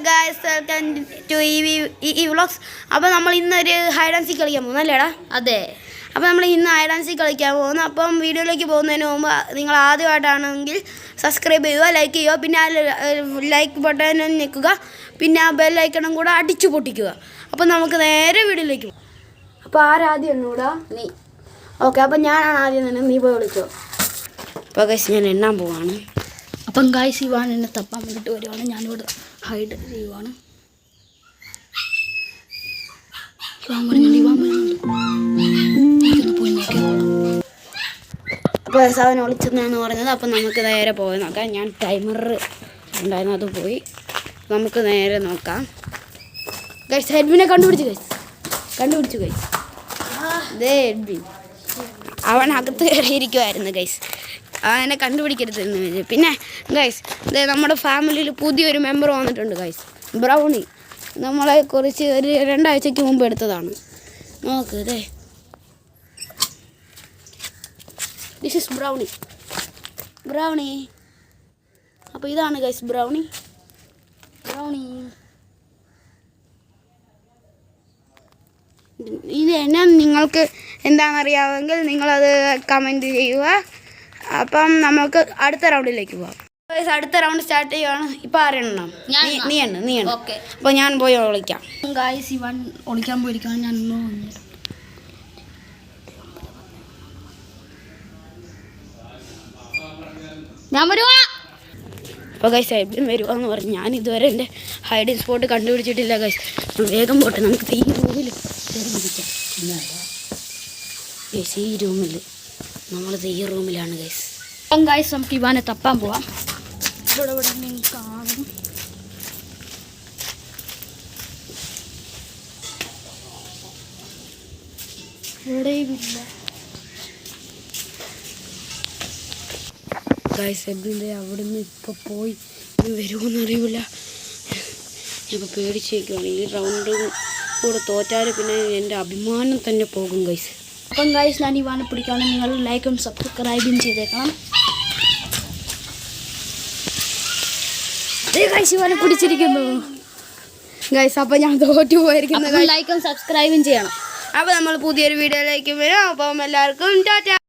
Guys welcome to ഈ vlogs. അപ്പോൾ നമ്മൾ ഇന്നൊരു ഹൈഡ് ആൻഡ് സീക്ക് കളിക്കാൻ പോകുന്നു അല്ലേടാ? അതെ. അപ്പോൾ നമ്മൾ ഇന്ന് ഹൈഡ് ആൻഡ് സീക്ക് കളിക്കാൻ പോകുന്നു. അപ്പം വീഡിയോയിലേക്ക് പോകുന്നതിന് മുമ്പ് നിങ്ങൾ ആദ്യമായിട്ടാണെങ്കിൽ സബ്സ്ക്രൈബ് ചെയ്യുക, ലൈക്ക് ചെയ്യുക, പിന്നെ ആ ലൈക്ക് ബട്ടൺ ഞെക്കുക, പിന്നെ ആ ബെല്ലൈക്കണം കൂടെ അടിച്ചു പൊട്ടിക്കുക. അപ്പോൾ നമുക്ക് നേരെ വീഡിയോയിലേക്ക് പോകും. അപ്പോൾ ആരാദ്യം എണ്ണൂടാ? നീ. ഓക്കെ, അപ്പം ഞാനാണ് ആദ്യം തന്നെ, നീ പോയി വിളിച്ചോ. അപ്പോൾ ഗൈസ് ഞാൻ എണ്ണാൻ പോവാണ്. അപ്പം ഗൈസ് ഇവാൻ എന്നെ തപ്പാൻ വേണ്ടിയിട്ട് വരുവാണ്. ഞാനിവിടെ ഹൈഡ് ചെയ്യുവാണ്. അപ്പോൾ അവൻ ഒളിച്ചെന്നാണ് പറഞ്ഞത്. അപ്പം നമുക്ക് നേരെ പോയി നോക്കാം. ഞാൻ ടൈമർ ഉണ്ടായിരുന്നു, അത് പോയി. നമുക്ക് നേരെ നോക്കാം. ഗൈസ് ഹെഡ്വിനെ കണ്ടുപിടിച്ചു ഗൈസ്. ദേ ഹെഡ്വിൻ, അവൻ അകത്ത് കയറിയിരിക്കുമായിരുന്നു ഗൈസ്. അവനെ കണ്ടുപിടിക്കരുതെന്ന് വെച്ചു. പിന്നെ ഗൈസ് ഇതേ നമ്മുടെ ഫാമിലിയിൽ പുതിയൊരു മെമ്പർ വന്നിട്ടുണ്ട് ഗൈസ്, ബ്രൗണി. നമ്മളെ കുറിച്ച് ഒരു 2 ആഴ്ചയ്ക്ക് മുമ്പ് എടുത്തതാണ്. നോക്ക് ഇതേ, ദിസ് ഇസ് ബ്രൗണി. അപ്പോൾ ഇതാണ് ഗൈസ് ബ്രൗണി. ഇത് എന്നാ നിങ്ങൾക്ക് എന്താണെന്നറിയാമെങ്കിൽ നിങ്ങളത് കമൻറ്റ് ചെയ്യുക. അപ്പം നമുക്ക് അടുത്ത റൗണ്ടിലേക്ക് പോകാം. അടുത്ത റൗണ്ട് സ്റ്റാർട്ട് ചെയ്യുകയാണ്. ഇപ്പം ആരെണ്ണം? നീ എണ്ണ. ഓക്കെ. അപ്പോൾ ഞാൻ പോയി ഒളിക്കാം. ഗൈസ് ഇവാൻ ഒളിക്കാൻ പോയിരിക്കുകയാണ്. ഞാൻ വരുവാ. അപ്പോൾ ഗൈസ് എവിടെയും വരുവാന്ന് പറഞ്ഞു. ഞാൻ ഇതുവരെ എൻ്റെ ഹൈഡിങ് സ്പോട്ട് കണ്ടുപിടിച്ചിട്ടില്ല ഗൈസ്. വേഗം പോട്ടെ, നമുക്ക് ഈ റൂമിൽ പിടിക്കാം. ഗൈസ് ഈ റൂമിൽ, നമ്മളിത് ഈ റൂമിലാണ് ഗൈസ്. അപ്പം ഗൈസ് നമുക്ക് ഇവാനെ തപ്പാൻ പോവാം. ഇവിടെ കാണും. ഇവിടെയുമില്ല ഗൈസ്. എബിൻ്റെ അവിടെ നിന്ന് ഇപ്പോൾ പോയി വരുമോയെന്ന് അറിയില്ല. ഇപ്പോൾ പേടിച്ചേക്കുവാണ്. ഈ റൗണ്ട് കൂടെ തോറ്റാൽ പിന്നെ എൻ്റെ അഭിമാനം തന്നെ പോകും ഗൈസ്. അപ്പം ഗൈസ് ഞാൻ ഇവാനെ പിടിക്കുകയാണെങ്കിൽ നിങ്ങൾ ലൈക്കും സബ്സ്ക്രൈബും ചെയ്തേക്കണം. ഗൈസ് ഇവാനെ പിടിച്ചിരിക്കുന്നു ഗൈസ്. അപ്പോൾ ഞാൻ തോറ്റു പോയിരിക്കുന്നു. ലൈക്കും സബ്സ്ക്രൈബും ചെയ്യണം. അപ്പോൾ നമ്മൾ പുതിയൊരു വീഡിയോയിലേക്ക് വരാം. അപ്പം എല്ലാവർക്കും ടാറ്റ.